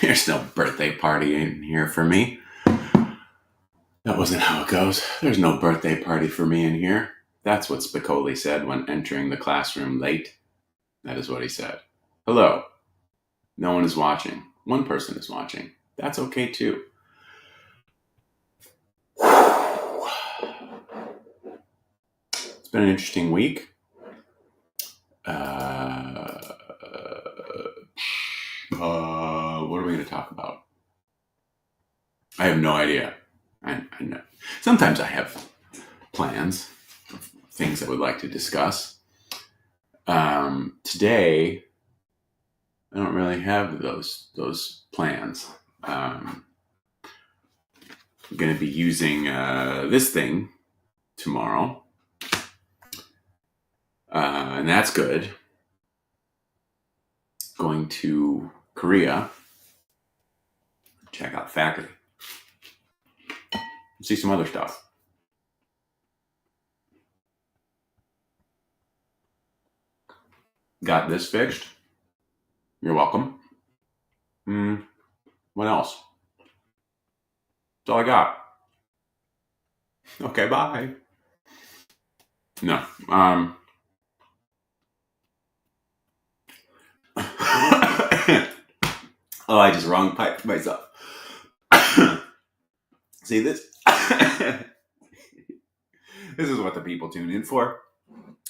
There's no birthday party in here for me. That wasn't how it goes. There's no birthday party for me in here. That's what Spicoli said when entering the classroom late. That is what he said. Hello. No one is watching. One person is watching. That's okay too. It's been an interesting week. What are we going to talk about? I have no idea. I know. Sometimes I have plans, things I would like to discuss. Today, I don't really have those plans. I'm going to be using this thing tomorrow, and that's good. Going to Korea, check out the factory, see some other stuff. Got this fixed. You're welcome. What else? That's all I got. Okay, bye. No. Oh, I just wrong piped myself. See this? This is what the people tune in for.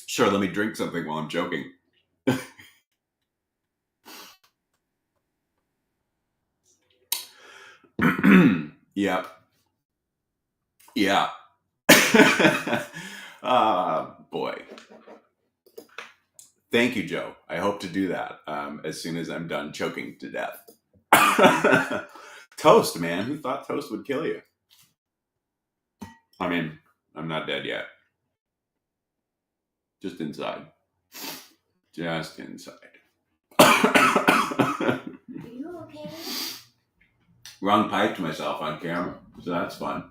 Sure, let me drink something while I'm joking. Yep. Yeah. Boy. Thank you, Joe. I hope to do that as soon as I'm done choking to death. Toast, man. Who thought toast would kill you? I mean, I'm not dead yet. Just inside. Just inside. Are you okay? Wrong pipe to myself on camera, so that's fun.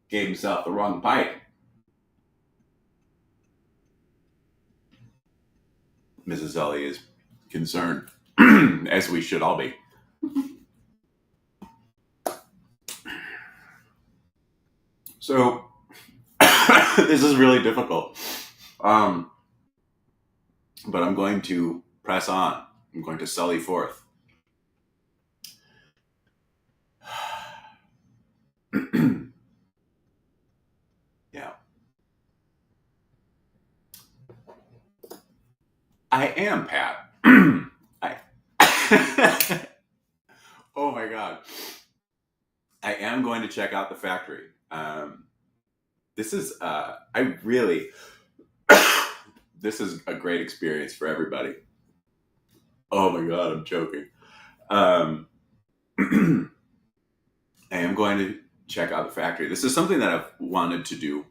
Gave himself the wrong pipe. Mrs. Sully is concerned, as we should all be. So, this is really difficult. But I'm going to press on. I'm going to sully forth. Yeah. I am, Pat. Oh my God. I am going to check out the factory. This is, this is a great experience for everybody. Oh my God, I'm choking. I am going to check out the factory. This is something that I've wanted to do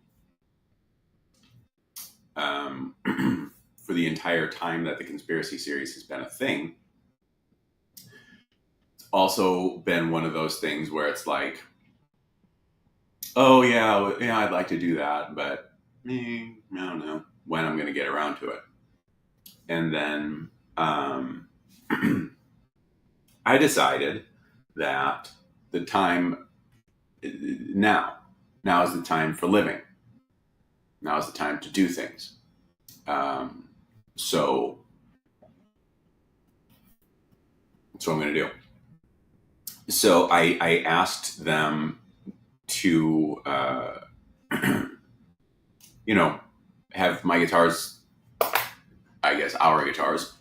for the entire time that the conspiracy series has been a thing. It's also been one of those things where it's like, oh yeah, I'd like to do that, but I don't know when I'm going to get around to it. And then I decided that the time now is the time for living. Now is the time to do things. So that's what I'm going to do. So I asked them to, have my guitars, I guess our guitars,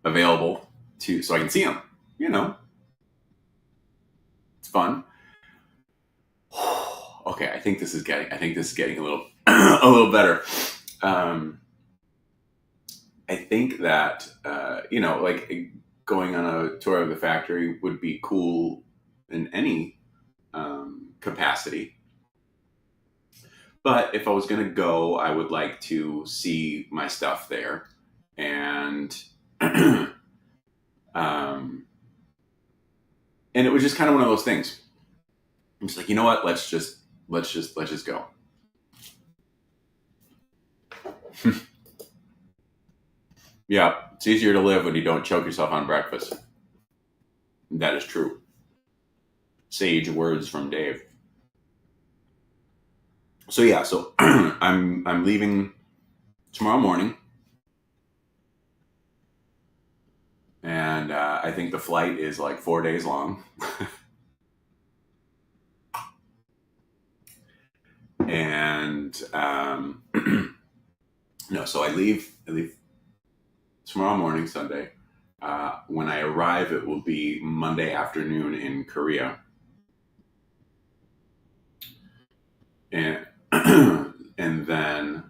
available so I can see them. It's fun. Okay, I think this is getting a little a little better. I think that like going on a tour of the factory would be cool in any capacity. But if I was going to go, I would like to see my stuff there, and and it was just kind of one of those things. I'm just like, you know what? Let's just go. Yeah, it's easier to live when you don't choke yourself on breakfast. That is true. Sage words from Dave. So yeah, so I'm leaving tomorrow morning, and I think the flight is like 4 days long. And no, so I leave tomorrow morning, Sunday. When I arrive, it will be Monday afternoon in Korea, and and then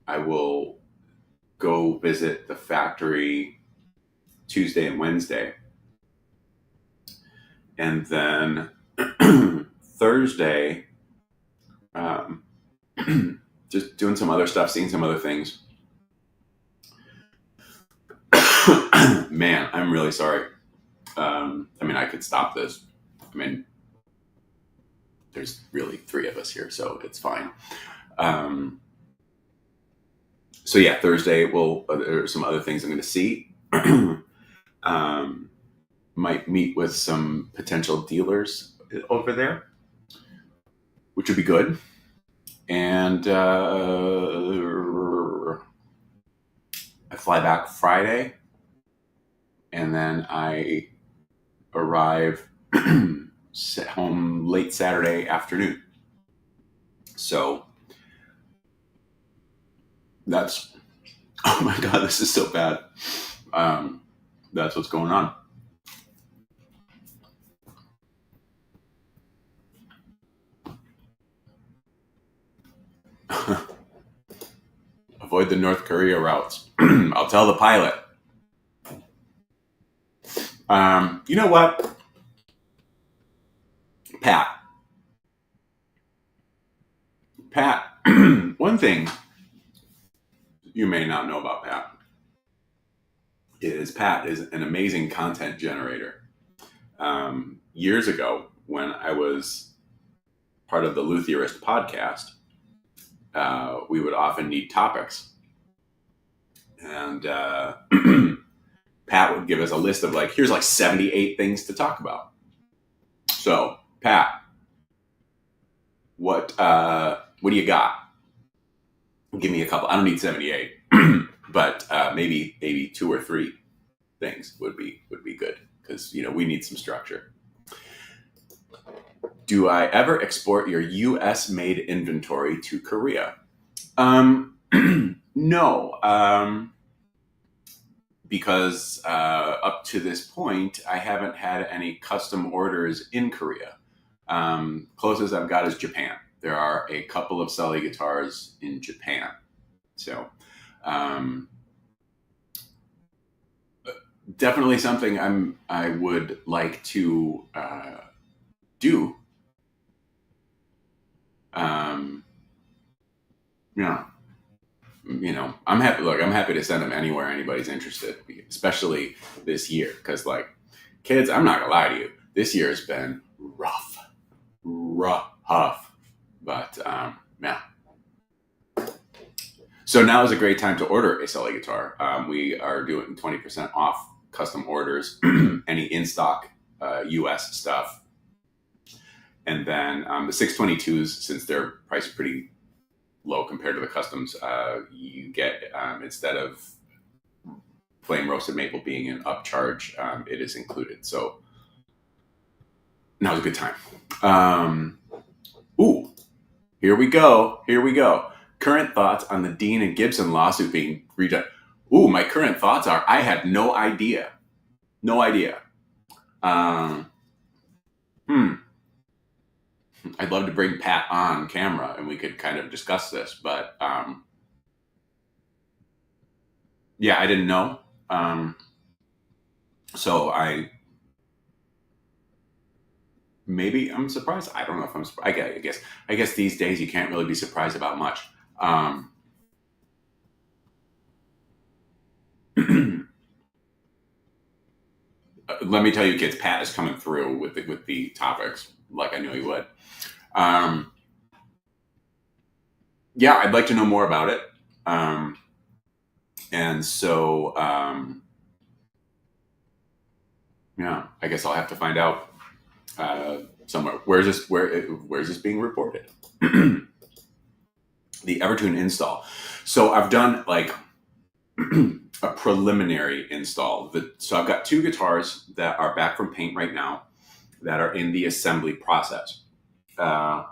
I will go visit the factory Tuesday and Wednesday, and then Thursday, um, just doing some other stuff, seeing some other things. Man, I'm really sorry. I mean, I could stop this. I mean, there's really three of us here, so it's fine. Um, so yeah, Thursday there are some other things I'm going to see. um, might meet with some potential dealers over there, which would be good. And I fly back Friday, and then I arrive home late Saturday afternoon. So that's, oh my God, this is so bad. Um, that's what's going on. Avoid the North Korea routes. I'll tell the pilot. You know what, Pat? Pat, one thing you may not know about Pat is an amazing content generator. Years ago, when I was part of the Luthierist podcast, we would often need topics. And Pat would give us a list of like, here's like 78 things to talk about. So, Pat, what do you got? Give me a couple. I don't need 78, but maybe two or three things would be good, because we need some structure. Do I ever export your U.S. made inventory to Korea? No, because up to this point, I haven't had any custom orders in Korea. Closest I've got is Japan. There are a couple of Sully guitars in Japan. So, definitely something I would like to do. Um, yeah, I'm happy. Look, I'm happy to send them anywhere anybody's interested, especially this year. Because, like, kids, I'm not gonna lie to you, this year has been rough. But yeah. So now is a great time to order a Sully guitar. We are doing 20% off custom orders, any in stock US stuff. And then the 622s, since they're priced pretty low compared to the customs, you get, instead of plain roasted maple being an upcharge, it is included. So now's a good time. Ooh, here we go. Current thoughts on the Dean and Gibson lawsuit being redone. Ooh, my current thoughts are I had no idea. No idea. I'd love to bring Pat on camera and we could kind of discuss this, but yeah, I didn't know. So maybe I'm surprised. I don't know if I'm surprised. I guess these days you can't really be surprised about much. Let me tell you, kids, Pat is coming through with the topics like I knew he would. Yeah, I'd like to know more about it. And so, yeah, I guess I'll have to find out somewhere. Where's this being reported? The Evertune install. So I've done like a preliminary install. So I've got two guitars that are back from paint right now that are in the assembly process. Uh,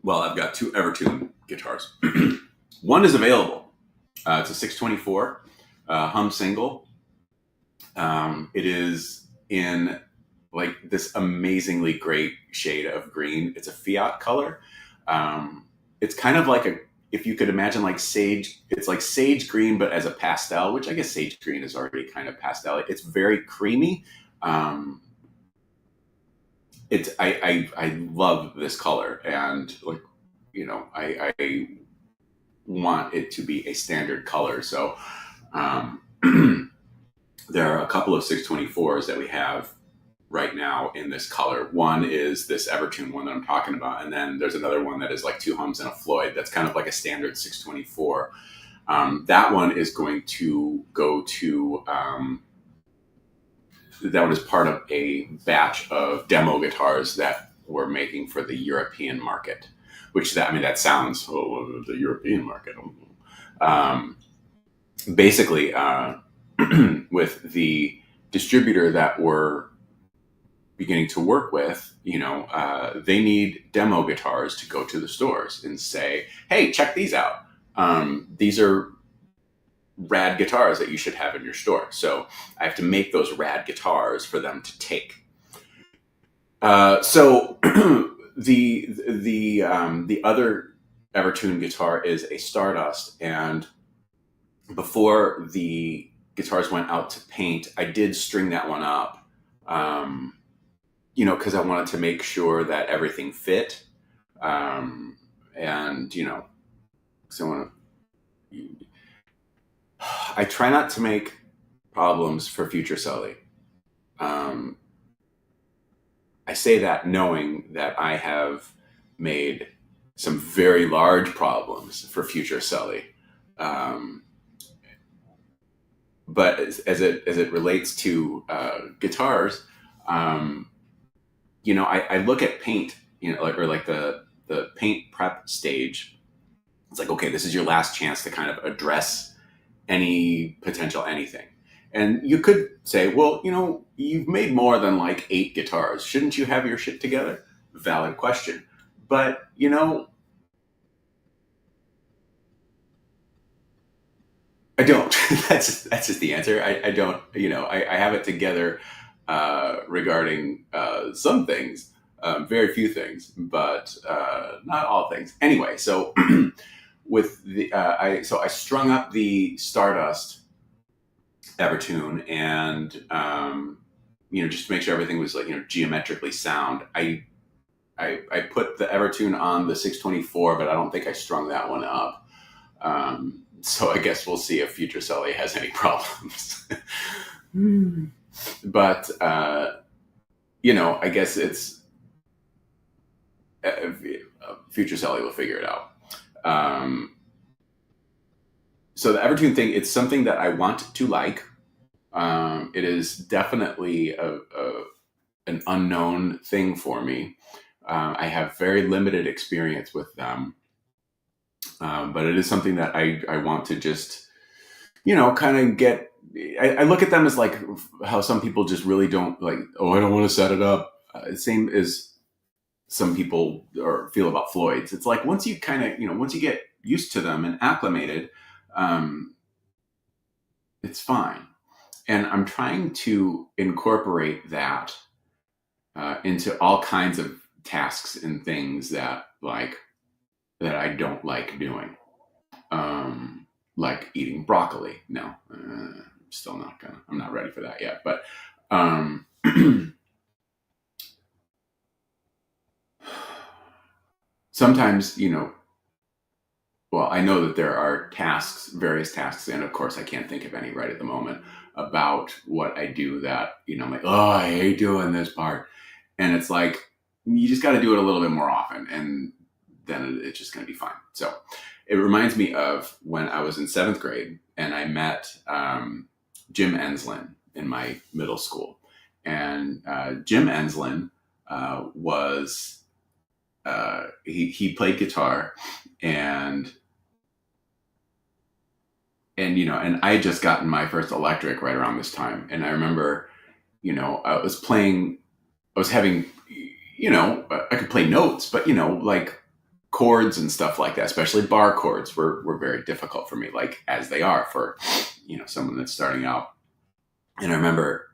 well, I've got two Evertune guitars. One is available. It's a 624 hum single. It is in like this amazingly great shade of green. It's a Fiat color. It's kind of like if you could imagine like sage, it's like sage green, but as a pastel, which I guess sage green is already kind of pastel. It's very creamy. Um, I love this color, and like, I want it to be a standard color. So, um, there are a couple of 624s that we have right now in this color. One is this Evertune one that I'm talking about, and then there's another one that is like two hums and a Floyd. That's kind of like a standard 624. That one is going to go to. That one is part of a batch of demo guitars that we're making for the European market. That sounds the European market. Um, Basically, with the distributor that we're beginning to work with, they need demo guitars to go to the stores and say, hey, check these out. These are rad guitars that you should have in your store. So I have to make those rad guitars for them to take. So the other Evertune guitar is a Stardust, and before the guitars went out to paint, I did string that one up. Because I wanted to make sure that everything fit. And, so I try not to make problems for future Sully. I say that knowing that I have made some very large problems for future Sully. But as it relates to guitars, I look at paint, or like the paint prep stage. It's like, okay, this is your last chance to kind of address any potential anything. And you could say, well, you've made more than like 8 guitars. Shouldn't you have your shit together? Valid question. But, I don't. That's just the answer. I don't. I have it together regarding some things, very few things, but not all things. Anyway, so with the I strung up the Stardust Evertune, and just to make sure everything was like geometrically sound. I put the Evertune on the 624, but I don't think I strung that one up. So I guess we'll see if future Sully has any problems. But I guess it's future Sully will figure it out. So the Evertune thing, it's something that I want to like. It is definitely an unknown thing for me. I have very limited experience with them. But it is something that I want to just, kind of get. I look at them as like how some people just really don't like, oh, I don't want to set it up. Same as some people or feel about Floyd's. It's like once you kind of, once you get used to them and acclimated, it's fine. And I'm trying to incorporate that into all kinds of tasks and things that I don't like doing. Like eating broccoli. No, still not gonna. I'm not ready for that yet. But sometimes, well, I know that there are various tasks, and of course I can't think of any right at the moment about what I do that, I'm like, oh, I hate doing this part. And it's like, you just got to do it a little bit more often, and then it's just going to be fine. So It reminds me of when I was in seventh grade and I met Jim Enslin in my middle school. And Jim Enslin was, he played guitar, and and I had just gotten my first electric right around this time. And I remember, I was playing, I was having, I could play notes, but, like chords and stuff like that, especially bar chords were very difficult for me, like as they are for, someone that's starting out. And I remember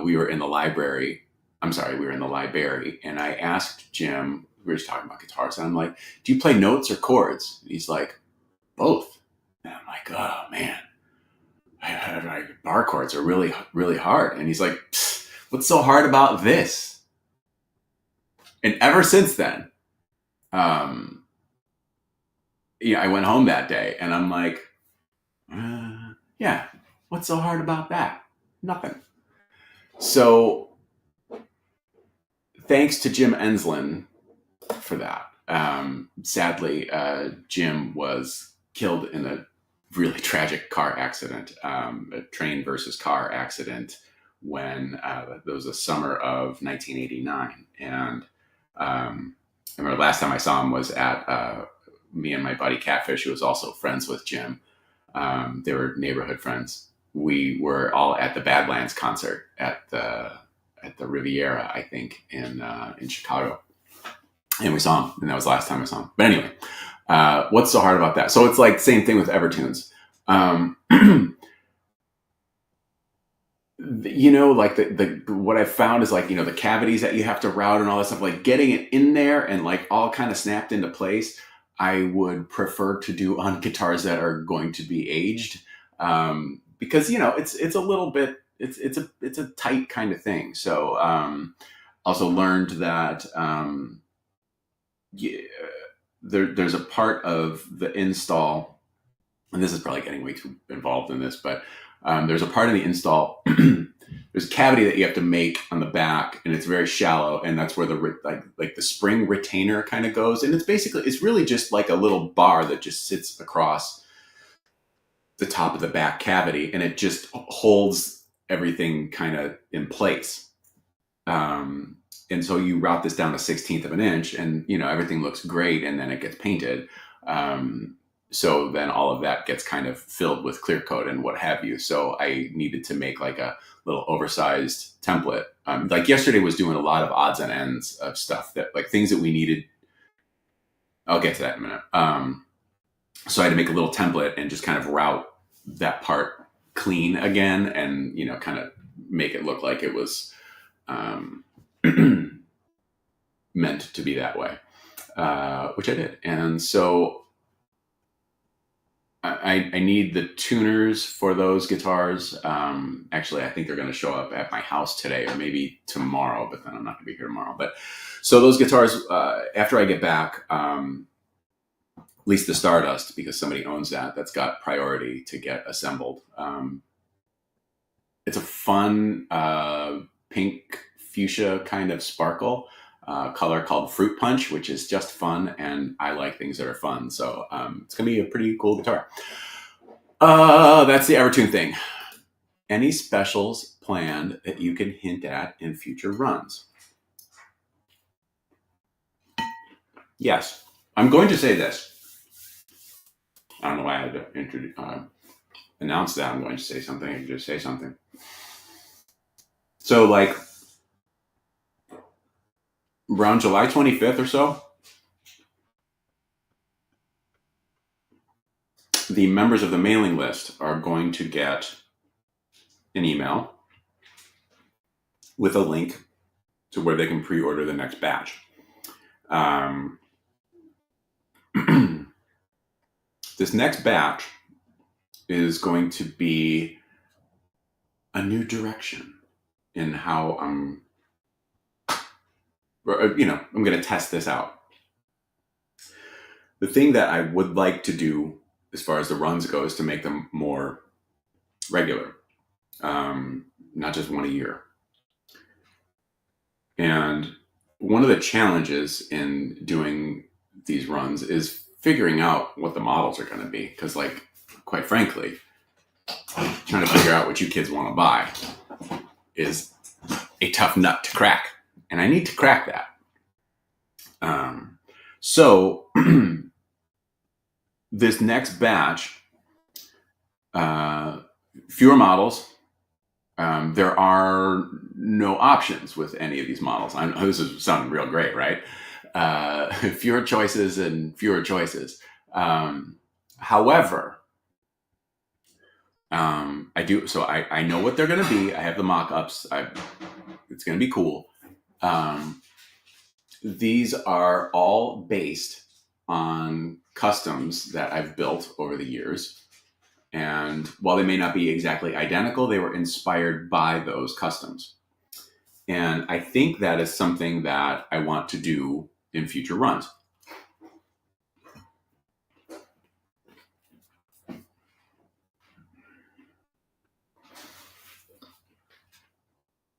we were in the library. I'm sorry, we were in the library, and I asked Jim, we were just talking about guitars, and I'm like, do you play notes or chords? And he's like, both. And I'm like, oh man, bar chords are really, really hard. And he's like, what's so hard about this? And ever since then, I went home that day and I'm like, yeah, what's so hard about that? Nothing. So thanks to Jim Enslin for that. Sadly, Jim was killed in a really tragic car accident, a train versus car accident, when it was the summer of 1989. And I remember last time I saw him was at me and my buddy Catfish, who was also friends with Jim. They were neighborhood friends. We were all at the Badlands concert at the Riviera, I think, in Chicago, and we saw him, and that was the last time I saw him. But anyway, what's so hard about that? So it's like same thing with Evertunes. Like the what I found is like, the cavities that you have to route and all that stuff, like getting it in there and like all kind of snapped into place, I would prefer to do on guitars that are going to be aged, because it's a little bit, it's a tight kind of thing. So also learned that there's a part of the install, and this is probably getting way too involved in this, but there's a part of the install. There's a cavity that you have to make on the back, and it's very shallow, and that's where the like the spring retainer kind of goes. And it's really just like a little bar that just sits across the top of the back cavity, and it just holds everything kind of in place. And so you route this down to 1/16 of an inch, and everything looks great, and then it gets painted. So then all of that gets kind of filled with clear coat and what have you. So I needed to make like a little oversized template. Like yesterday was doing a lot of odds and ends of stuff, that like things that we needed. I'll get to that in a minute. So I had to make a little template and just kind of route that part clean again, and kind of make it look like it was meant to be that way, which I did. And so I need the tuners for those guitars. Actually, I think they're going to show up at my house today or maybe tomorrow, but then I'm not going to be here tomorrow. But so those guitars, after I get back, at least the Stardust, because somebody owns that's got priority to get assembled. It's a fun pink fuchsia kind of sparkle color called Fruit Punch, which is just fun, and I like things that are fun. So it's going to be a pretty cool guitar. That's the Evertune thing. Any specials planned that you can hint at in future runs? Yes. I'm going to say this. I don't know why I had to announce that I'm going to say something. I can just say something. So like around July 25th or so, the members of the mailing list are going to get an email with a link to where they can pre-order the next batch. This next batch is going to be a new direction in how I'm going to test this out. The thing that I would like to do as far as the runs go is to make them more regular, not just one a year. And one of the challenges in doing these runs is figuring out what the models are going to be. Because, like, quite frankly, trying to figure out what you kids want to buy is a tough nut to crack. And I need to crack that. So this next batch, fewer models. There are no options with any of these models. I know this is sounding real great, right? Fewer choices and fewer choices. However, I do. So I know what they're going to be. I have the mock-ups. It's going to be cool. These are all based on customs that I've built over the years. And while they may not be exactly identical, they were inspired by those customs. And I think that is something that I want to do in future runs.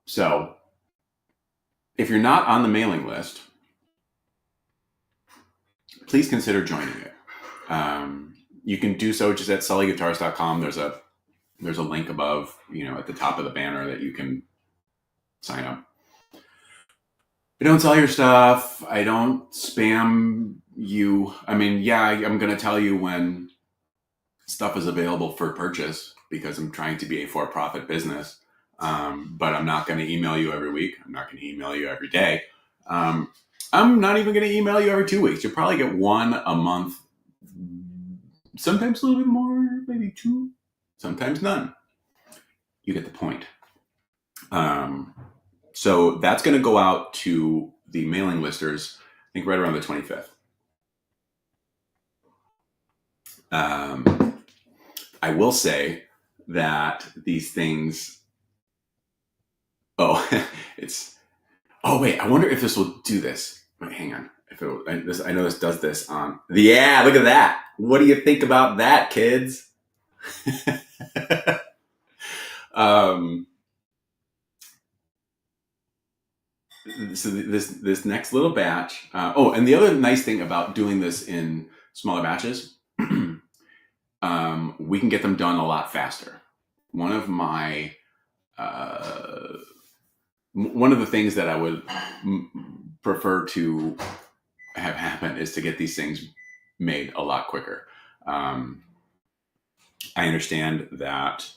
So if you're not on the mailing list, please consider joining it. You can do so just at sullyguitars.com. There's a link above, at the top of the banner that you can sign up. I don't sell your stuff. I don't spam you. I mean, yeah, I'm going to tell you when stuff is available for purchase because I'm trying to be a for-profit business. But I'm not going to email you every week. I'm not going to email you every day. I'm not even going to email you every 2 weeks. You'll probably get one a month. Sometimes a little bit more, maybe two, sometimes none. You get the point. So that's going to go out to the mailing listers, I think right around the 25th. I will say that these things, wait, I wonder if this will do this. Wait, hang on. I know this does this on. Yeah, look at that. What do you think about that, kids? So this next little batch. And the other nice thing about doing this in smaller batches, we can get them done a lot faster. One of the things that I would prefer to have happen is to get these things made a lot quicker. I understand that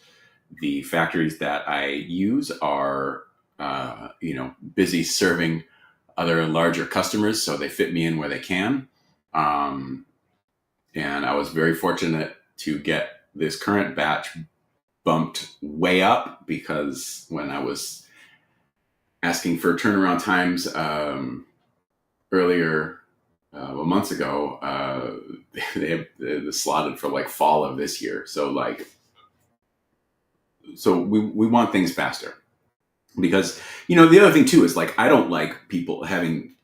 the factories that I use are, busy serving other larger customers, so they fit me in where they can. And I was very fortunate to get this current batch bumped way up because when I was asking for turnaround times earlier, months ago, they slotted for like fall of this year. So we want things faster because, the other thing too is like, I don't like people having,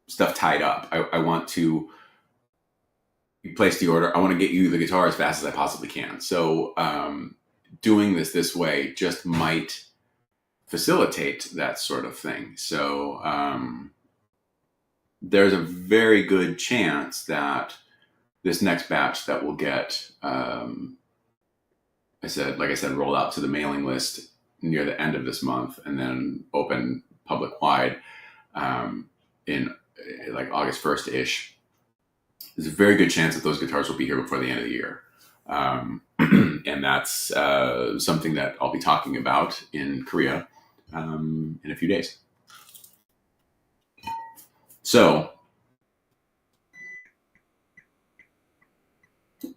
stuff tied up. I want to place the order. I want to get you the guitar as fast as I possibly can. So doing this way just might facilitate that sort of thing. So there's a very good chance that this next batch that we'll get, like I said, rolled out to the mailing list near the end of this month and then open public wide in like August 1st-ish. There's a very good chance that those guitars will be here before the end of the year. And that's something that I'll be talking about in Korea in a few days. So,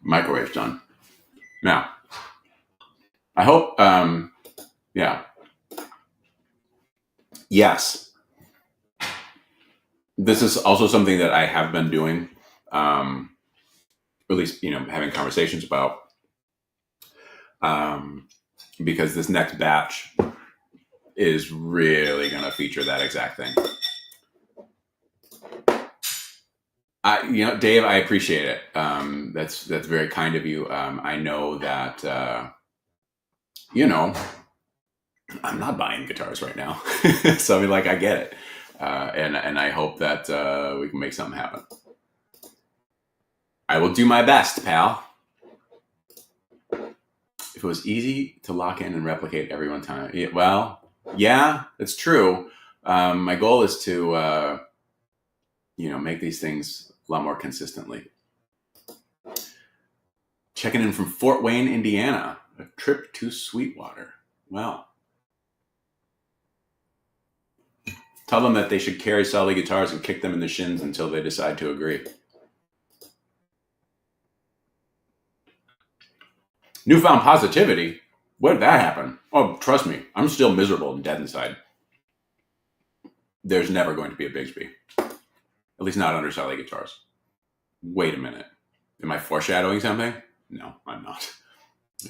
microwave's done. Now, I hope, yes. This is also something that I have been doing, at least, having conversations about, because this next batch is really going to feature that exact thing. Dave, I appreciate it. That's very kind of you. I know that, I'm not buying guitars right now. So I get it. And I hope that we can make something happen. I will do my best, pal. If it was easy to lock in and replicate every one time, well, yeah, it's true. My goal is to, make these things a lot more consistently. Checking in from Fort Wayne, Indiana. A trip to Sweetwater. Well, tell them that they should carry Sully guitars and kick them in the shins until they decide to agree. Newfound positivity? Where did that happen? Oh, trust me, I'm still miserable and dead inside. There's never going to be a Bigsby. At least not under Sully guitars. Wait a minute. Am I foreshadowing something? No, I'm not.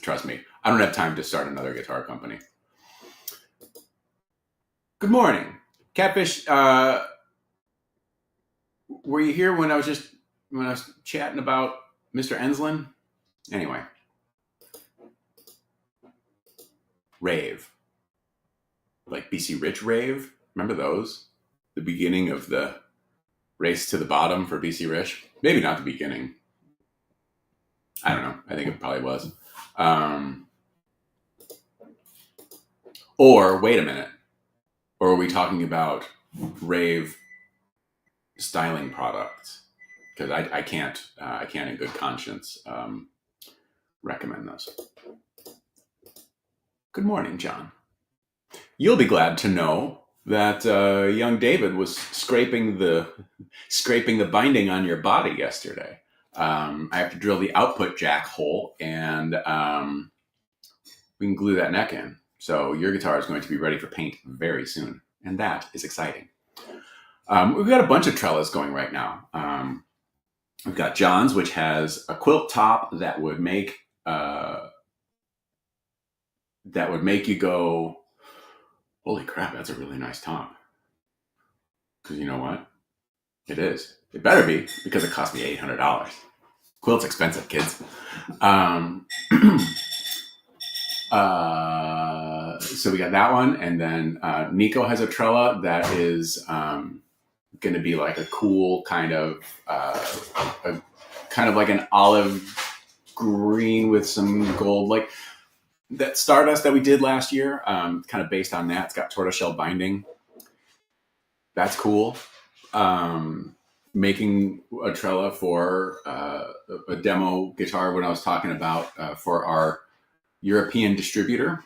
Trust me, I don't have time to start another guitar company. Good morning. Catfish, were you here when I was chatting about Mr. Enslin? Anyway. Rave. Like BC Rich Rave. Remember those? The beginning of the race to the bottom for BC Rich? Maybe not the beginning. I don't know. I think it probably was. Or, wait a minute. Or are we talking about rave styling products? Because I can't in good conscience recommend those. Good morning, John. You'll be glad to know that young David was scraping the binding on your body yesterday. I have to drill the output jack hole, and we can glue that neck in. So your guitar is going to be ready for paint very soon, and that is exciting. We've got a bunch of trellis going right now. We've got John's, which has a quilt top that would make you go, holy crap, that's a really nice top. Because you know what? It is. It better be, because it cost me $800. Quilt's expensive, kids. So we got that one, and then Nico has a trella that is going to be like a cool kind of like an olive green with some gold, like that Stardust that we did last year. Kind of based on that. It's got tortoiseshell binding. That's cool. Making a trella for a demo guitar when I was talking about for our European distributor.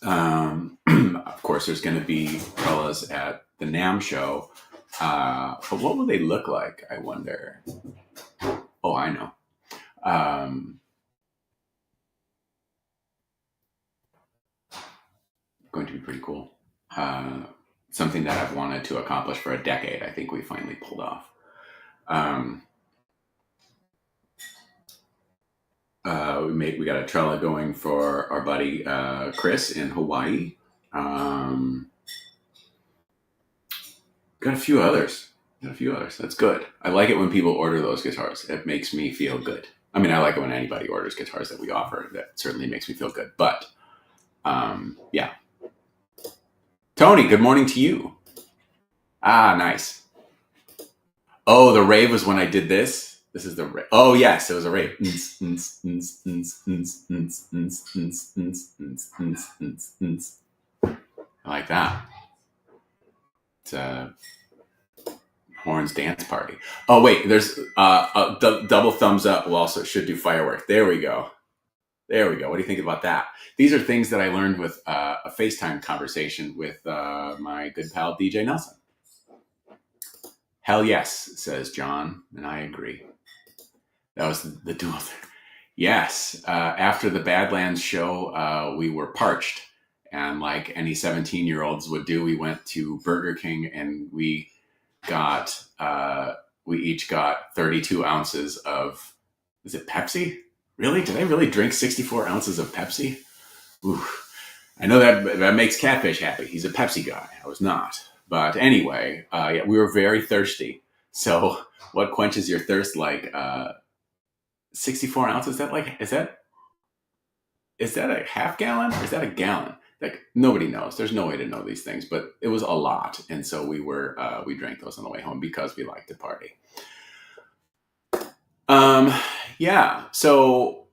Of course, there's going to be trellas at the NAMM show. But what will they look like, I wonder? Oh, I know. Going to be pretty cool. Something that I've wanted to accomplish for a decade. I think we finally pulled off. We got a trella going for our buddy Chris in Hawaii. Got a few others. That's good. I like it when people order those guitars. It makes me feel good. I mean, I like it when anybody orders guitars that we offer. That certainly makes me feel good. But yeah. Tony, good morning to you. Ah, nice. Oh, the rave was when I did this. This is the rave. Oh, yes, it was a rave. I like that. It's a horns dance party. Oh, wait, there's a double thumbs up. We'll also should do fireworks. There we go. What do you think about that? These are things that I learned with a FaceTime conversation with my good pal, DJ Nelson. Hell yes, says John, and I agree. That was the dual thing. Yes, after the Badlands show, we were parched. And like any 17-year-olds would do, we went to Burger King and we each got 32 ounces of, is it Pepsi? Really? Did I really drink 64 ounces of Pepsi? Ooh. I know that makes Catfish happy. He's a Pepsi guy. I was not. But anyway, yeah, we were very thirsty. So what quenches your thirst like 64 ounces? Is that a half gallon or is that a gallon? Like nobody knows. There's no way to know these things, but it was a lot. And so we drank those on the way home because we like to party. Um, yeah. So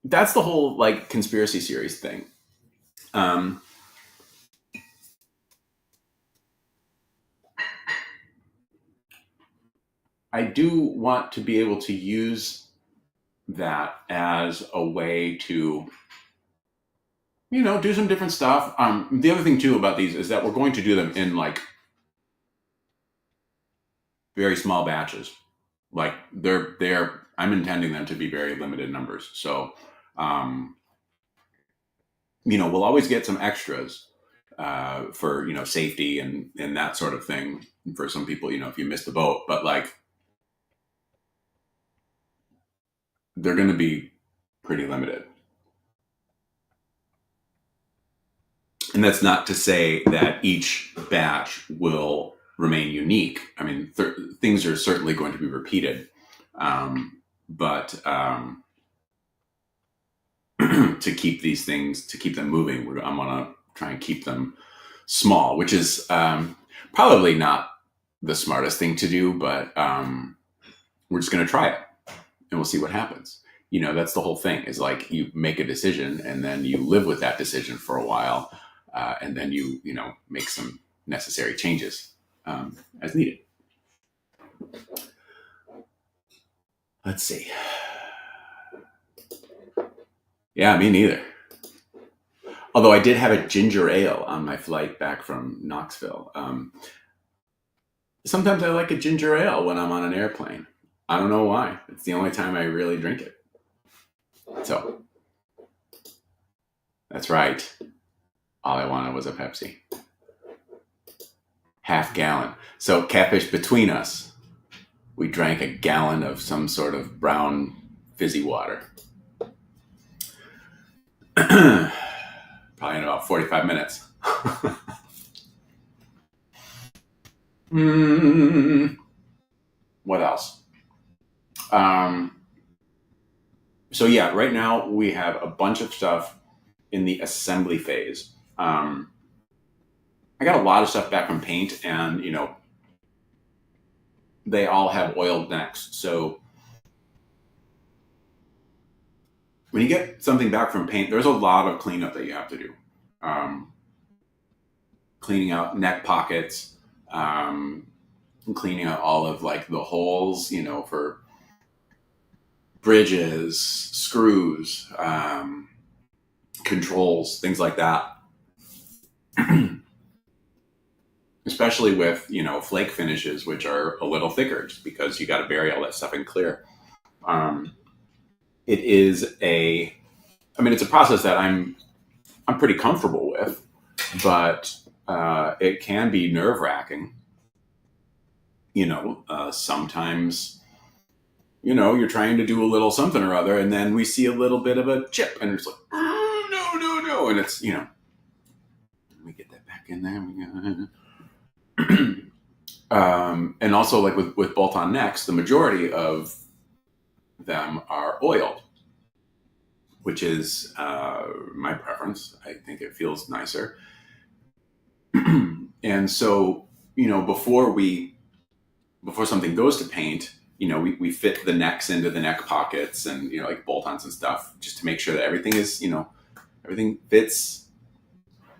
that's the whole like conspiracy series thing. Um, I do want to be able to use that as a way to, do some different stuff. The other thing too about these is that we're going to do them in like very small batches. Like I'm intending them to be very limited numbers. So, um, we'll always get some extras for safety and that sort of thing for some people. If you miss the boat, but like they're going to be pretty limited. And that's not to say that each batch will remain unique. I mean, things are certainly going to be repeated, but to keep these things, to keep them moving, I'm going to try and keep them small, which is probably not the smartest thing to do, but we're just going to try it and we'll see what happens. That's the whole thing, is like you make a decision and then you live with that decision for a while, and then you make some necessary changes as needed. Let's see. Yeah, me neither. Although I did have a ginger ale on my flight back from Knoxville. Sometimes I like a ginger ale when I'm on an airplane. I don't know why. It's the only time I really drink it. So that's right. All I wanted was a Pepsi. Half gallon. So catfish, between us, we drank a gallon of some sort of brown fizzy water. Probably in about 45 minutes. What else? So yeah, right now we have a bunch of stuff in the assembly phase. I got a lot of stuff back from paint, and they all have oiled necks. So when you get something back from paint, there's a lot of cleanup that you have to do. Um, Cleaning out neck pockets, cleaning out all of like the holes, for bridges, screws, controls, things like that. Especially with flake finishes, which are a little thicker, just because you got to bury all that stuff in clear. It is it's a process that I'm pretty comfortable with, but it can be nerve wracking. Sometimes you're trying to do a little something or other, and then we see a little bit of a chip, and it's like, oh, no, and it's let me get that back in there. And also, like with bolt-on necks, the majority of them are oiled, which is my preference. I think it feels nicer. And so, before something goes to paint, we fit the necks into the neck pockets and like bolt-ons and stuff, just to make sure that everything is everything fits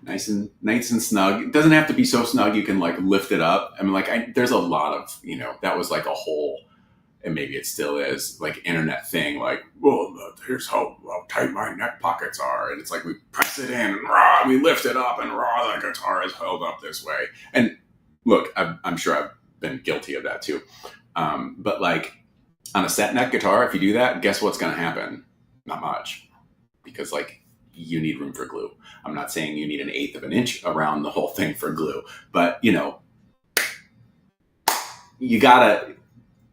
nice and snug. It doesn't have to be so snug you can like lift it up. I mean, like there's a lot of that was like a whole, and maybe it still is, like internet thing, like, well, here's how tight my neck pockets are, and it's like we press it in and raw, we lift it up, and raw, the guitar is held up this way. And look, I'm sure I've been guilty of that too. But like on a set neck guitar, if you do that, guess what's going to happen? Not much, because like you need room for glue. I'm not saying you need 1/8 of an inch around the whole thing for glue, but you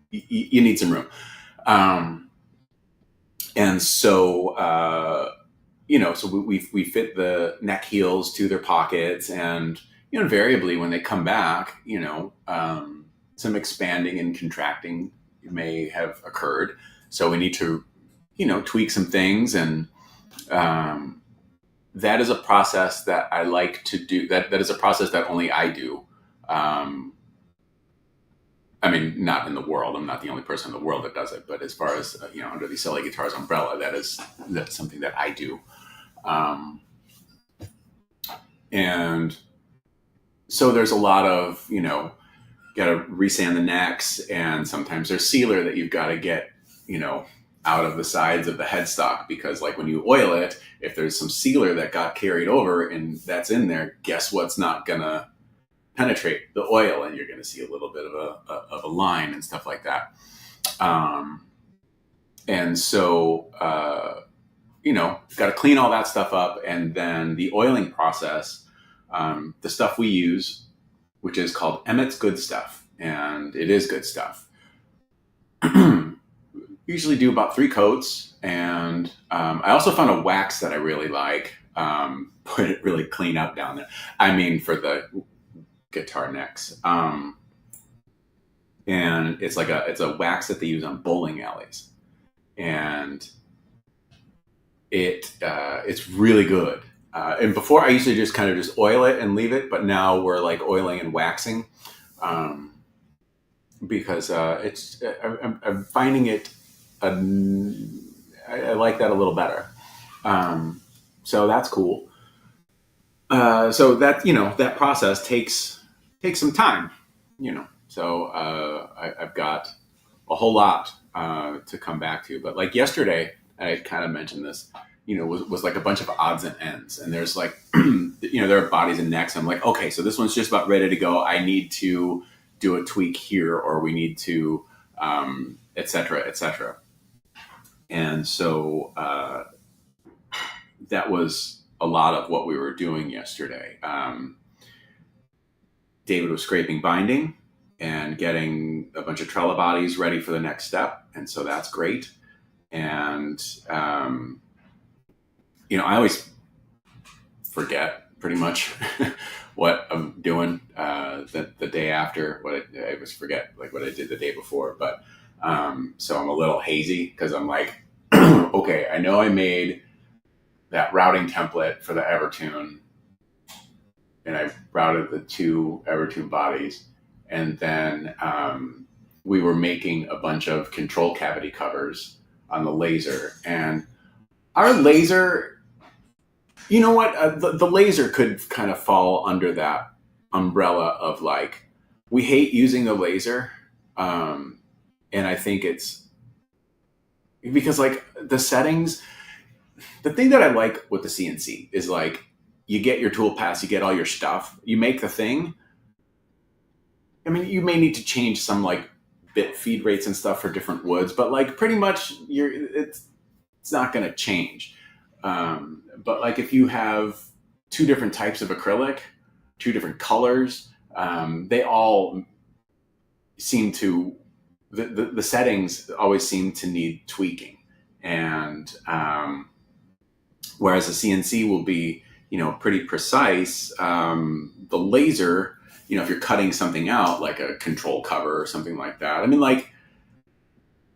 need some room. And so, so we fit the neck heels to their pockets, and invariably when they come back, some expanding and contracting may have occurred. So we need to, tweak some things, and that is a process that I like to do. That is a process that only I do. I mean, not in the world. I'm not the only person in the world that does it, but as far as under the Sully Guitars umbrella, that's something that I do. Um, and so there's a lot of got to resand the necks, and sometimes there's sealer that you've got to get out of the sides of the headstock, because like when you oil it, if there's some sealer that got carried over and that's in there, guess what's not gonna penetrate the oil, and you're going to see a little bit of a line and stuff like that. Um, and so, got to clean all that stuff up. And then the oiling process, the stuff we use, which is called Emmett's Good Stuff. And it is good stuff. Usually do about 3 coats. And I also found a wax that I really like. Put it really clean up down there. I mean, for the guitar necks. And it's a wax that they use on bowling alleys. And it's really good. And before I used to just kind of just oil it and leave it, but now we're like oiling and waxing, because I'm finding it. I like that a little better. So that's cool. So that that process takes some time. So I've got a whole lot to come back to. But like yesterday, I kind of mentioned this. Was like a bunch of odds and ends, and there's like there are bodies and necks. I'm like, okay, so this one's just about ready to go. I need to do a tweak here, or we need to, et cetera, et cetera. And so that was a lot of what we were doing yesterday. David was scraping binding and getting a bunch of trellis bodies ready for the next step, and so that's great. And I always forget pretty much what I'm doing the day after. I always forget like what I did the day before, but so I'm a little hazy because I'm like, okay, I know I made that routing template for the Evertune, and I routed the 2 Evertune bodies, and then we were making a bunch of control cavity covers on the laser, and our laser, you know what, the laser could kind of fall under that umbrella of like, we hate using the laser, and I think it's because like the settings. The thing that I like with the CNC is like, you get your tool pass, you get all your stuff, you make the thing. I mean, you may need to change some like bit feed rates and stuff for different woods, but like pretty much it's not going to change. But like if you have 2 different types of acrylic, 2 different colors, they all seem to, the settings always seem to need tweaking. And whereas a CNC will be, pretty precise, the laser, if you're cutting something out, like a control cover or something like that. I mean, like,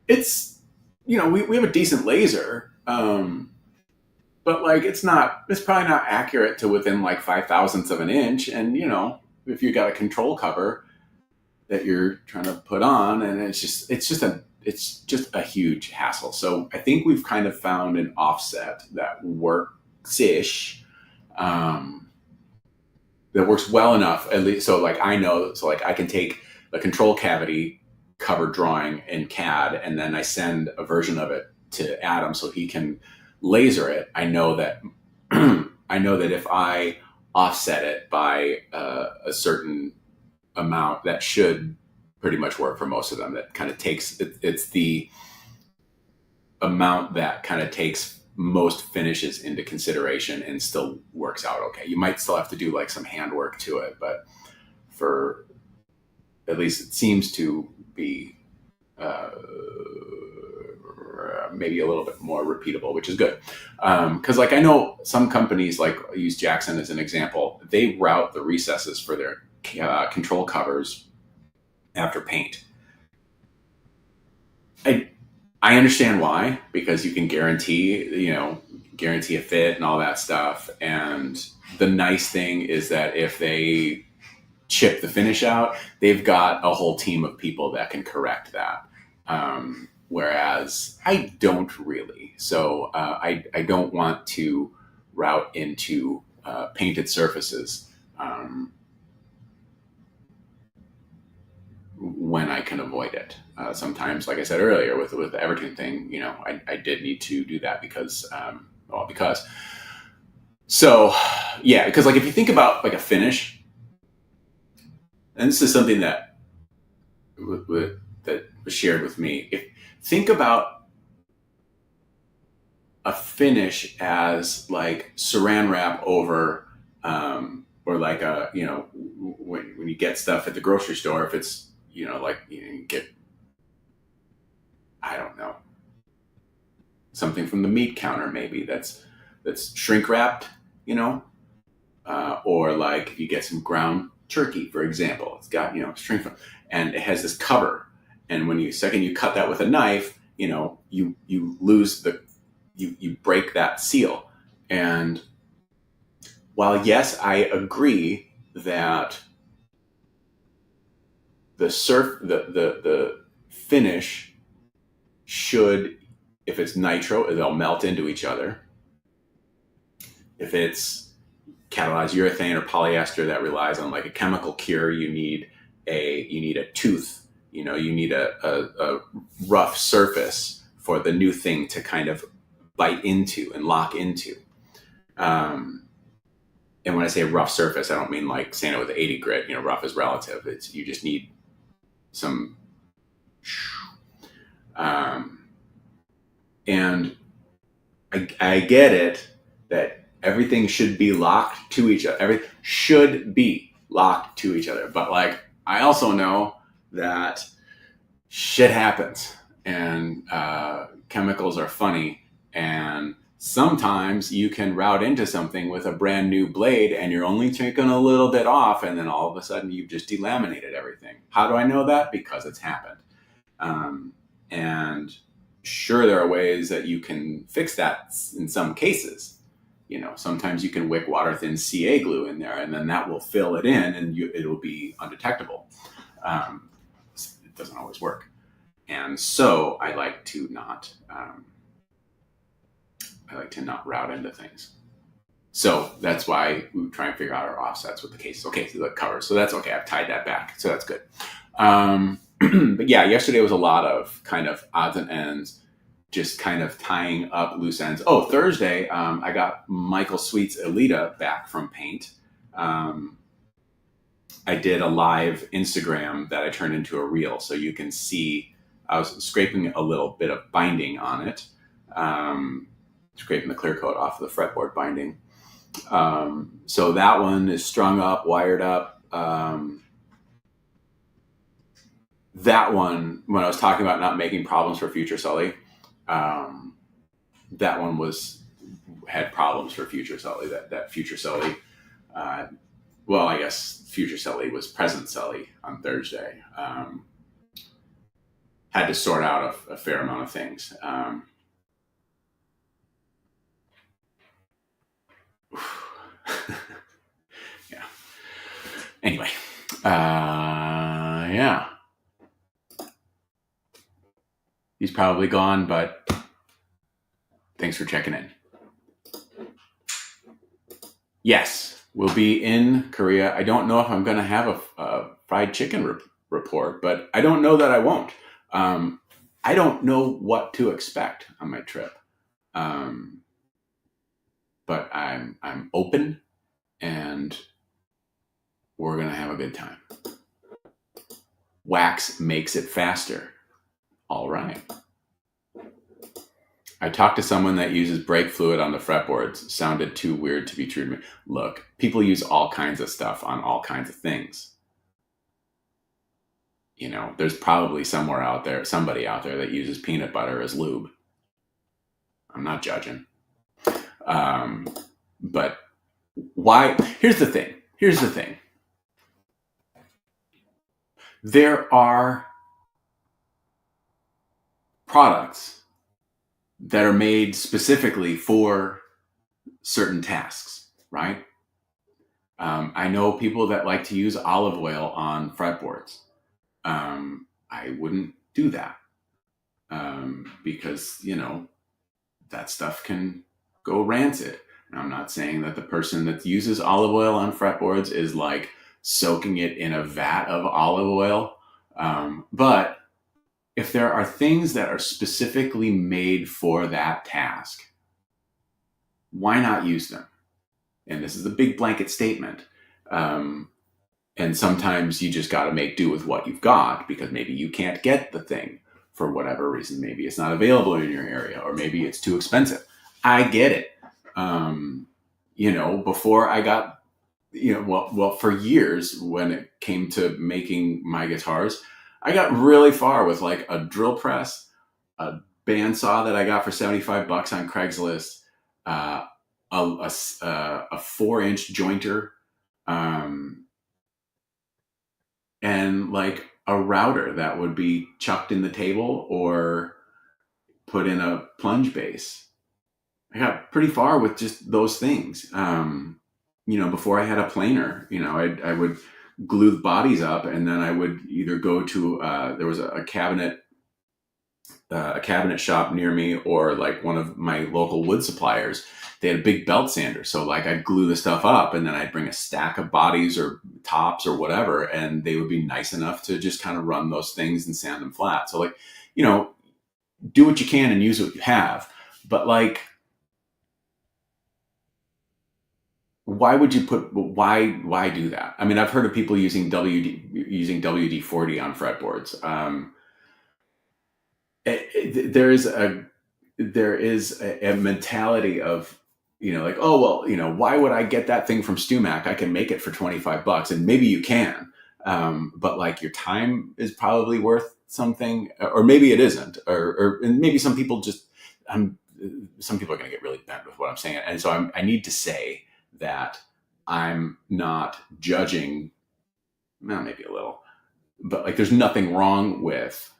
it's, we have a decent laser, but like, it's probably not accurate to within like 5/1000ths of an inch. And, if you got a control cover that you're trying to put on, and it's just a huge hassle. So I think we've kind of found an offset that works-ish, that works well enough, at least. So like I know, so like I can take the control cavity cover drawing in CAD, and then I send a version of it to Adam so he can laser it. I know that if I offset it by a certain amount, that should pretty much work for most of them. That kind of takes it's the amount that kind of takes most finishes into consideration and still works out okay. You might still have to do like some handwork to it, but for at least it seems to be maybe a little bit more repeatable, which is good. Because like I know some companies, like I use Jackson as an example, they route the recesses for their control covers after paint. I understand why, because you can guarantee a fit and all that stuff. And the nice thing is that if they chip the finish out, they've got a whole team of people that can correct that. Whereas I don't really. So I don't want to route into painted surfaces when I can avoid it. Sometimes, like I said earlier, with the Everton thing, I did need to do that because, because. So, yeah, because like if you think about like a finish, and this is something that that was shared with me. If think about a finish as like saran wrap over, or like a when you get stuff at the grocery store, if it's like you get, I don't know, something from the meat counter maybe that's shrink wrapped, you know, or like if you get some ground turkey, for example, it's got shrink wrap and it has this cover, and when you cut that with a knife, you lose you break that seal. And while yes, I agree that the finish should, if it's nitro, they'll melt into each other. If it's catalyzed urethane or polyester that relies on like a chemical cure, you need a tooth. You need a rough surface for the new thing to kind of bite into and lock into. And when I say rough surface, I don't mean like sand it with 80 grit. Rough is relative. You just need some. And I get it that everything should be locked to each other. Everything should be locked to each other. But like, I also know that shit happens, and chemicals are funny, and sometimes you can route into something with a brand new blade and you're only taking a little bit off, and then all of a sudden you've just delaminated everything. How do I know that? Because it's happened. And sure, there are ways that you can fix that in some cases. Sometimes you can wick water thin CA glue in there, and then that will fill it in, and it'll be undetectable. It doesn't always work, and so I like to not route into things. So that's why we try and figure out our offsets with the cases. Okay, so the covers. So that's okay. I've tied that back. So that's good. But yeah, yesterday was a lot of kind of odds and ends, just kind of tying up loose ends. Oh, Thursday, I got Michael Sweet's Elita back from paint. I did a live Instagram that I turned into a reel, so you can see I was scraping a little bit of binding on it, scraping the clear coat off of the fretboard binding. So that one is strung up, wired up. That one, when I was talking about not making problems for future Sully, that one had problems for future Sully. That future Sully, well, I guess future Sully was present Sully on Thursday. Had to sort out a fair amount of things. Yeah. Anyway, yeah. He's probably gone, but thanks for checking in. Yes, we'll be in Korea. I don't know if I'm going to have a fried chicken report, but I don't know that I won't. I don't know what to expect on my trip, but I'm open, and we're going to have a good time. Wax makes it faster. All right. I talked to someone that uses brake fluid on the fretboards. Sounded too weird to be true to me. Look, people use all kinds of stuff on all kinds of things. There's probably somebody out there that uses peanut butter as lube. I'm not judging. But why? Here's the thing. There are products that are made specifically for certain tasks, right? I know people that like to use olive oil on fretboards. I wouldn't do that, because, that stuff can go rancid. And I'm not saying that the person that uses olive oil on fretboards is like soaking it in a vat of olive oil. But if there are things that are specifically made for that task, why not use them? And this is a big blanket statement. Um, and sometimes you just got to make do with what you've got, because maybe you can't get the thing for whatever reason. Maybe it's not available in your area, or maybe it's too expensive. I get it. Um, Before I got, for years when it came to making my guitars, I got really far with like a drill press, a bandsaw that I got for $75 on Craigslist, uh, a 4-inch jointer, um, and like a router that would be chucked in the table or put in a plunge bass. I got pretty far with just those things. Before I had a planer, I would glue the bodies up, and then I would either go to there was a cabinet shop near me, or like one of my local wood suppliers. They had a big belt sander, so like I'd glue the stuff up, and then I'd bring a stack of bodies or tops or whatever, and they would be nice enough to just kind of run those things and sand them flat. So like, you know, do what you can and use what you have, but like, why do that? I mean, I've heard of people using WD-40 on fretboards. There is a mentality of, like, oh well, why would I get that thing from StewMac? I can make it for $25, and maybe you can, but like your time is probably worth something, or maybe it isn't, and maybe some people just, some people are going to get really bent with what I'm saying, and so I need to say that I'm not judging. Well, maybe a little, but like, there's nothing wrong with,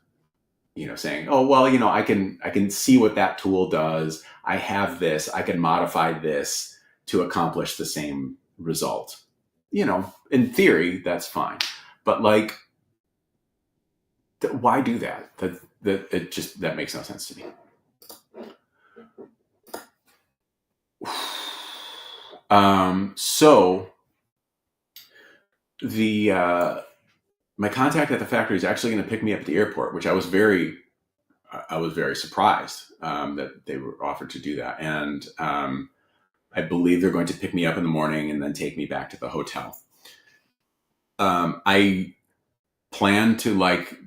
saying, oh well, I can see what that tool does. I have this. I can modify this to accomplish the same result. In theory, that's fine, but like, why do that? That makes no sense to me. So the my contact at the factory is actually going to pick me up at the airport, which I was very surprised, that they were offered to do that. And I believe they're going to pick me up in the morning and then take me back to the hotel. I plan to, like,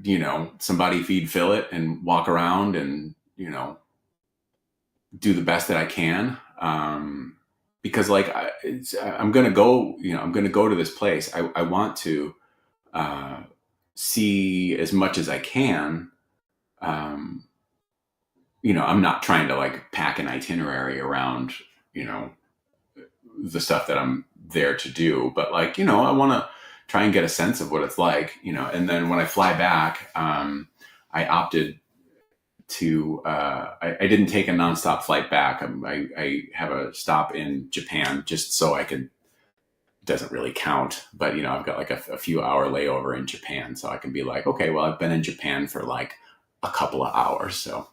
somebody feed fill it and walk around and, do the best that I can. Because like, I'm going to go, I'm going to go to this place. I want to uh, see as much as I can. Um, I'm not trying to like pack an itinerary around, you know, the stuff that I'm there to do, but like, I want to try and get a sense of what it's like, and then when I fly back, I opted to, I didn't take a nonstop flight back. I have a stop in Japan just so I could, doesn't really count, but I've got like a few hour layover in Japan, so I can be like, okay, well, I've been in Japan for like a couple of hours. So,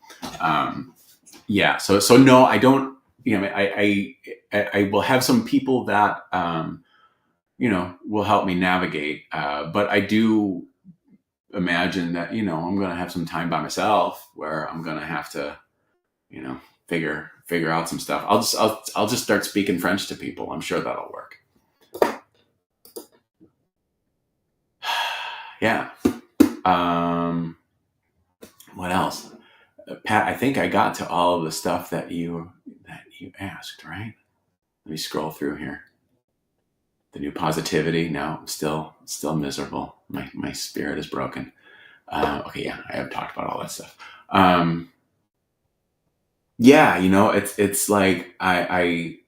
yeah. So no, I don't, I will have some people that, will help me navigate. But I do imagine that, I'm going to have some time by myself where I'm going to have to, you know, figure out some stuff. I'll just start speaking French to people. I'm sure that'll work. Yeah. What else? Pat, I think I got to all of the stuff that you asked, right? Let me scroll through here. The new positivity. No, I'm still miserable. My spirit is broken. Okay, yeah, I have talked about all that stuff. Yeah, it's like, I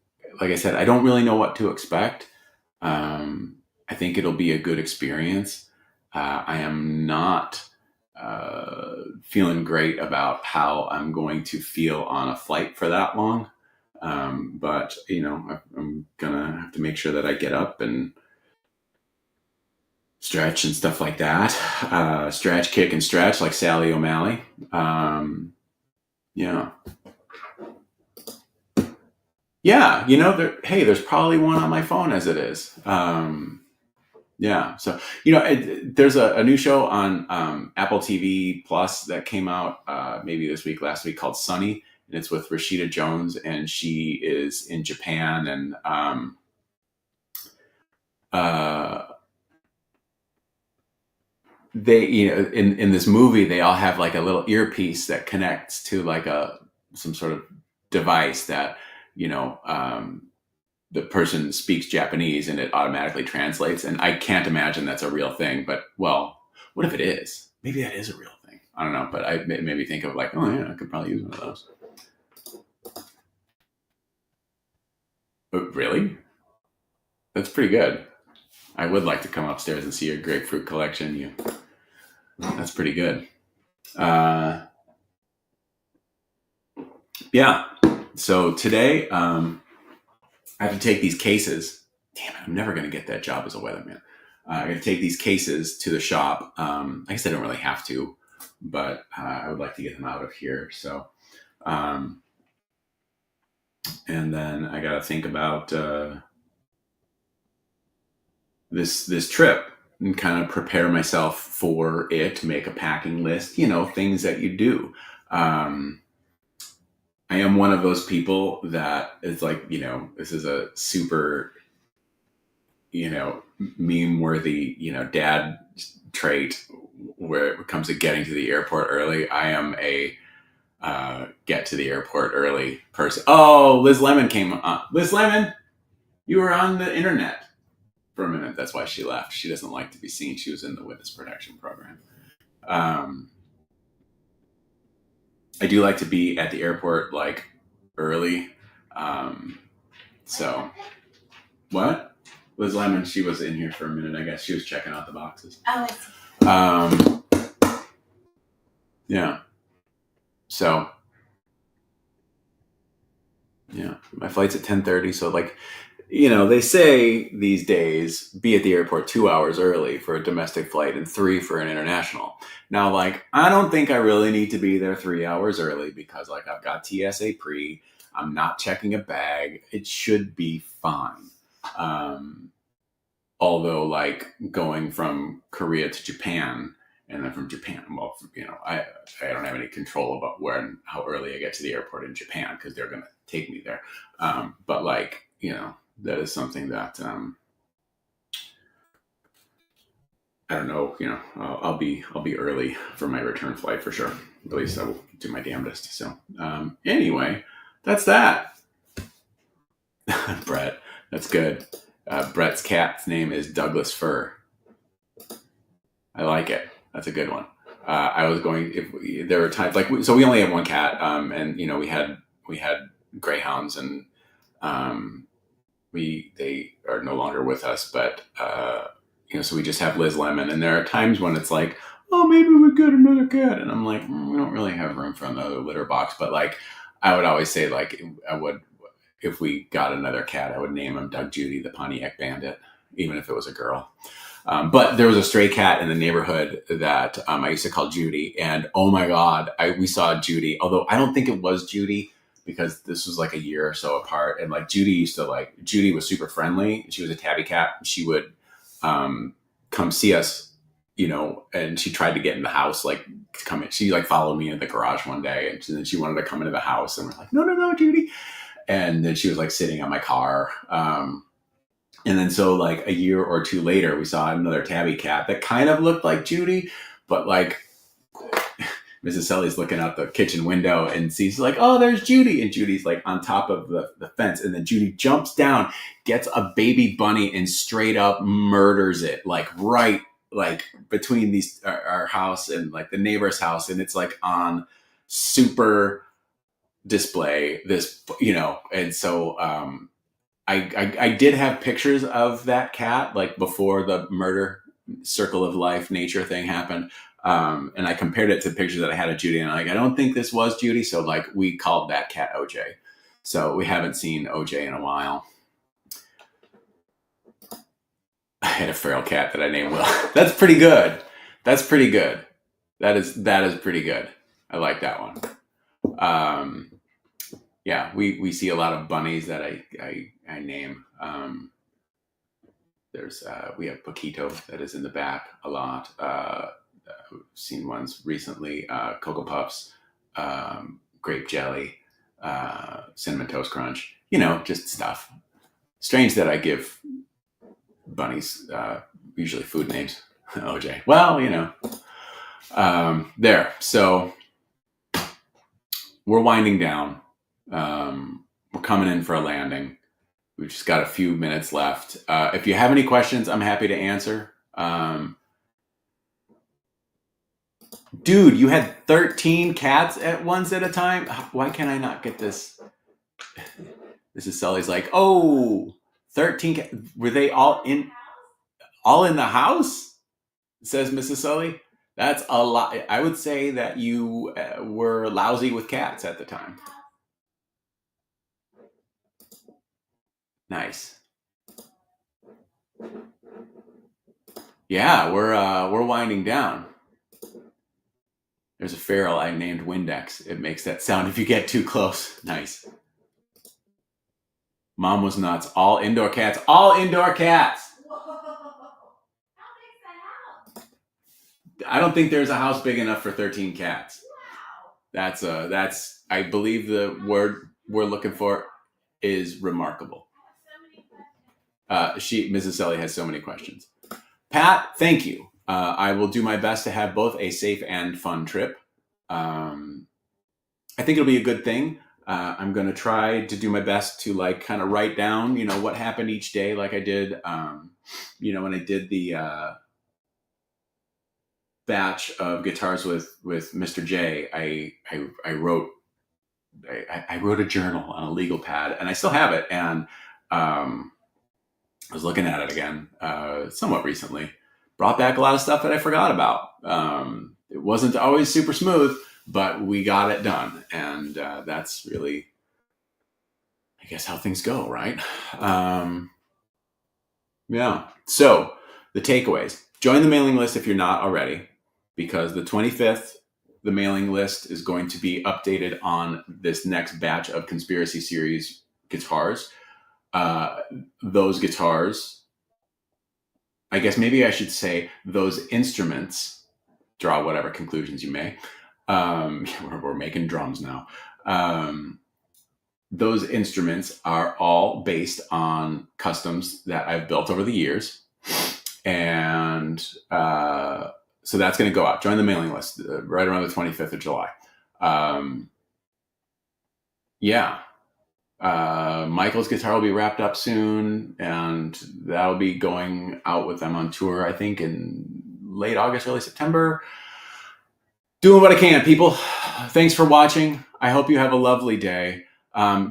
like I said, I don't really know what to expect. I think it'll be a good experience. I am not feeling great about how I'm going to feel on a flight for that long. But I'm gonna have to make sure that I get up and stretch and stuff like that. Stretch, kick, and stretch like Sally O'Malley. Yeah. Yeah, there's probably one on my phone as it is. Yeah, so there's a new show on Apple TV Plus that came out maybe this week, last week, called Sunny, and it's with Rashida Jones, and she is in Japan, and uh, they in this movie they all have like a little earpiece that connects to like some sort of device that you know um, the person speaks Japanese and it automatically translates. And I can't imagine that's a real thing, but well, what if it is? Maybe that is a real thing. I don't know, but it made me think of like, oh yeah, I could probably use one of those. But really? That's pretty good. I would like to come upstairs and see your grapefruit collection. That's pretty good. Uh, yeah. So today, I have to take these cases. Damn it, I'm never going to get that job as a weatherman. I got to take these cases to the shop. I guess I don't really have to, but I would like to get them out of here. So, um, and then I got to think about this trip and kind of prepare myself for it. Make a packing list. Things that you do. I am one of those people that is like, this is a super meme worthy, dad trait where it comes to getting to the airport early. I am a get to the airport early person. Oh, Liz Lemon came on. Liz Lemon, you were on the internet for a minute. That's why she left. She doesn't like to be seen. She was in the witness protection program. Um, I do like to be at the airport like early. So what? Liz Lemon, she was in here for a minute. I guess she was checking out the boxes. Oh, I see. Yeah. So, yeah, my flight's at 10:30. So, like, they say these days be at the airport 2 hours early for a domestic flight and 3 for an international. Now, like, I don't think I really need to be there 3 hours early because, like, I've got TSA pre. I'm not checking a bag. It should be fine. Although, like, going from Korea to Japan and then from Japan, well, I don't have any control about where and how early I get to the airport in Japan because they're going to take me there. But, like, that is something that I don't know. I'll be early for my return flight for sure. At least I will do my damnedest. So anyway, that's that. Brett, that's good. Brett's cat's name is Douglas Fir. I like it. That's a good one. I was going if there were times like so we only have one cat, and we had greyhounds, and they are no longer with us, but so we just have Liz Lemon, and there are times when it's like, oh, maybe we get another cat, and I'm like, we don't really have room for another litter box, but like I would always say like I would. If we got another cat, I would name him Doug Judy, the Pontiac Bandit, even if it was a girl. But there was a stray cat in the neighborhood that I used to call Judy. And oh my God, we saw Judy, although I don't think it was Judy because this was like a year or so apart. And like Judy was super friendly. She was a tabby cat. She would come see us, and she tried to get in the house, like come in. She like followed me in the garage one day and then she wanted to come into the house and we're like, no, Judy. And then she was like sitting on my car. And then so like a year or two later, we saw another tabby cat that kind of looked like Judy, but like Mrs. Sully's looking out the kitchen window and sees like, oh, there's Judy. And Judy's like on top of the fence. And then Judy jumps down, gets a baby bunny and straight up murders it, like right, like between our house and like the neighbor's house. And it's like on super display and so I did have pictures of that cat like before the murder circle of life nature thing happened, and I compared it to pictures that I had of Judy, and I don't think this was Judy, so like we called that cat OJ. So we haven't seen OJ in a while. I had a feral cat that I named Will. That's pretty good. That's pretty good. That is pretty good. I like that one. Yeah, we see a lot of bunnies that I name. We have Paquito that is in the back a lot. We've seen ones recently, Cocoa Puffs, grape jelly, cinnamon toast crunch. Just stuff. Strange that I give bunnies usually food names. OJ. Well, there. So we're winding down. We're coming in for a landing. We've just got a few minutes left. If you have any questions, I'm happy to answer. Dude, you had 13 cats at once at a time? Why can I not get this? Mrs. Sully's like, oh, 13 were they all in the house? Says Mrs. Sully. That's a lot. I would say that you were lousy with cats at the time. Nice. Yeah, we're winding down. There's a feral I named Windex. It makes that sound if you get too close. Nice. Mom was nuts. All indoor cats. All indoor cats. Whoa. How big's the house? I don't think there's a house big enough for 13 cats. Wow. That's I believe the word we're looking for is remarkable. Mrs. Sully has so many questions. Pat, thank you. I will do my best to have both a safe and fun trip. I think it'll be a good thing. I'm going to try to do my best to kind of write down, what happened each day, like I did, when I did the batch of guitars with Mr. J. I wrote a journal on a legal pad, and I still have it. And I was looking at it again somewhat recently. Brought back a lot of stuff that I forgot about. It wasn't always super smooth, but we got it done. And that's really, I guess, how things go, right? Yeah. So the takeaways. Join the mailing list if you're not already, because the 25th, the mailing list is going to be updated on this next batch of Conspiracy Series guitars. Those guitars, I guess maybe I should say those instruments, draw whatever conclusions you may. We're making drums now. Those instruments are all based on customs that I've built over the years. And so that's going to go out. Join the mailing list right around the 25th of July. Yeah. Michael's guitar will be wrapped up soon, and that'll be going out with them on tour, I think, in late August, early September. Doing what I can, people. Thanks for watching. I hope you have a lovely day.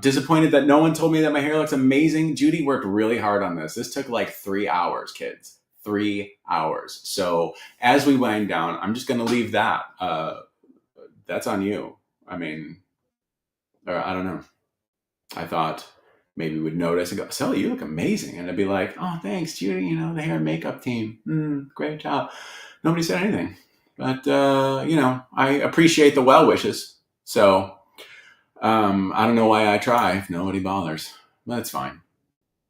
Disappointed that no one told me that my hair looks amazing. Judy worked really hard on this. This took like 3 hours, kids. 3 hours. So as we wind down, I'm just going to leave that. That's on you. I mean, or I don't know. I thought maybe would notice and go, Sully, you look amazing. And I'd be like, oh, thanks, Judy. The hair and makeup team. Great job. Nobody said anything. But, I appreciate the well wishes. So I don't know why I try if nobody bothers. But it's fine.